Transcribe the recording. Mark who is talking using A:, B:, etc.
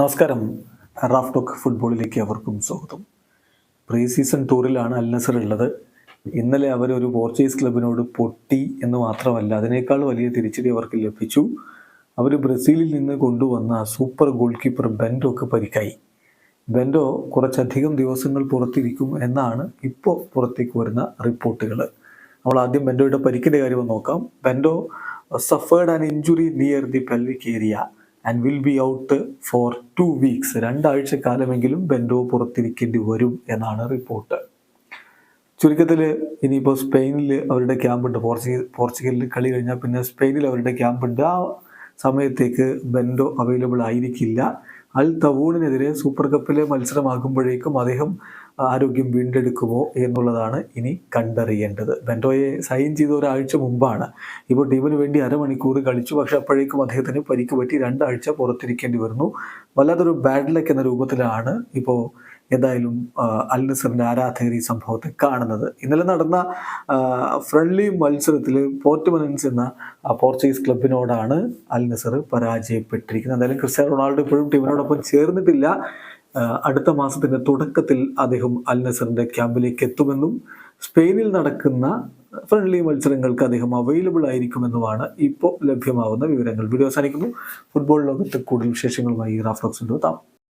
A: നമസ്കാരം. Raf talk ഫുട്ബോളിലേക്ക് അവർക്കും സ്വാഗതം. പ്രീ സീസൺ ടൂറിലാണ് അൽ നസർ ഉള്ളത്. ഇന്നലെ അവരൊരു പോർച്ചുഗീസ് ക്ലബിനോട് പൊട്ടി എന്ന് മാത്രമല്ല, അതിനേക്കാൾ വലിയ തിരിച്ചടി അവർക്ക് ലഭിച്ചു. അവർ ബ്രസീലിൽ നിന്ന് കൊണ്ടുവന്ന സൂപ്പർ ഗോൾ കീപ്പർ ബെൻഡോക്ക് പരിക്കായി. ബെൻഡോ കുറച്ചധികം ദിവസങ്ങൾ പുറത്തിരിക്കും എന്നാണ് ഇപ്പോൾ പുറത്തേക്ക് വരുന്ന റിപ്പോർട്ടുകൾ. നമ്മൾ ആദ്യം ബെൻഡോയുടെ പരിക്കിൻ്റെ കാര്യം നോക്കാം. Bento suffered an injury near the pelvic area and will be out for 2 weeks. 2 ആഴ്ച കാലമെങ്കിലും ബെൻഡോ പുറത്തിരിക്കേണ്ടി വരും എന്നാണ് റിപ്പോർട്ട്. ചുരുക്കത്തിൽ ഇനിയിപ്പോൾ സ്പെയിനിൽ അവരുടെ ക്യാമ്പുണ്ട്. പോർച്ചുഗലിൽ കളി കഴിഞ്ഞാൽ പിന്നെ സ്പെയിനിൽ അവരുടെ ക്യാമ്പുണ്ട്. ആ സമയത്തേക്ക് ബെൻഡോ അവൈലബിൾ ആയിരിക്കില്ല. അൽ തവൂണിനെതിരെ സൂപ്പർ കപ്പിലെ മത്സരമാകുമ്പോഴേക്കും അദ്ദേഹം ആരോഗ്യം വീണ്ടെടുക്കുമോ എന്നുള്ളതാണ് ഇനി കണ്ടറിയേണ്ടത്. ബെൻഡോയെ സൈൻ ചെയ്ത ഒരാഴ്ച മുമ്പാണ്. ഇപ്പോൾ ടീമിന് വേണ്ടി അരമണിക്കൂർ കളിച്ചു, പക്ഷെ അപ്പോഴേക്കും അദ്ദേഹത്തിന് പരിക്ക് പറ്റി 2 ആഴ്ച പുറത്തിരിക്കേണ്ടി വരുന്നു. വല്ലാത്തൊരു ബാഡ് ലക്ക് എന്ന രൂപത്തിലാണ് ഇപ്പോൾ എന്തായാലും അൽ നസറിൻ്റെ ആരാധകർ ഈ സംഭവത്തെ കാണുന്നത്. ഇന്നലെ നടന്ന ഫ്രണ്ട്ലി മത്സരത്തിൽ പോർട്ടുമനൻസ് എന്ന പോർച്ചുഗീസ് ക്ലബിനോടാണ് അൽ നസർ പരാജയപ്പെട്ടിരിക്കുന്നത്. എന്തായാലും ക്രിസ്ത്യാനോ റൊണാൾഡോ ഇപ്പോഴും ടീമിനോടൊപ്പം ചേർന്നിട്ടില്ല. അടുത്ത മാസത്തിൻ്റെ തുടക്കത്തിൽ അദ്ദേഹം അൽ നസറിൻ്റെ ക്യാമ്പിലേക്ക് എത്തുമെന്നും സ്പെയിനിൽ നടക്കുന്ന ഫ്രണ്ട്ലി മത്സരങ്ങൾക്ക് അദ്ദേഹം അവൈലബിൾ ആയിരിക്കുമെന്നുമാണ് ഇപ്പോൾ ലഭ്യമാവുന്ന വിവരങ്ങൾ. വീഡിയോ അവസാനിക്കുന്നു. ഫുട്ബോൾ ലോകത്ത് കൂടുതൽ വിശേഷങ്ങളുമായി റാഫ് ടോക്സിൻ്റെ എത്താം.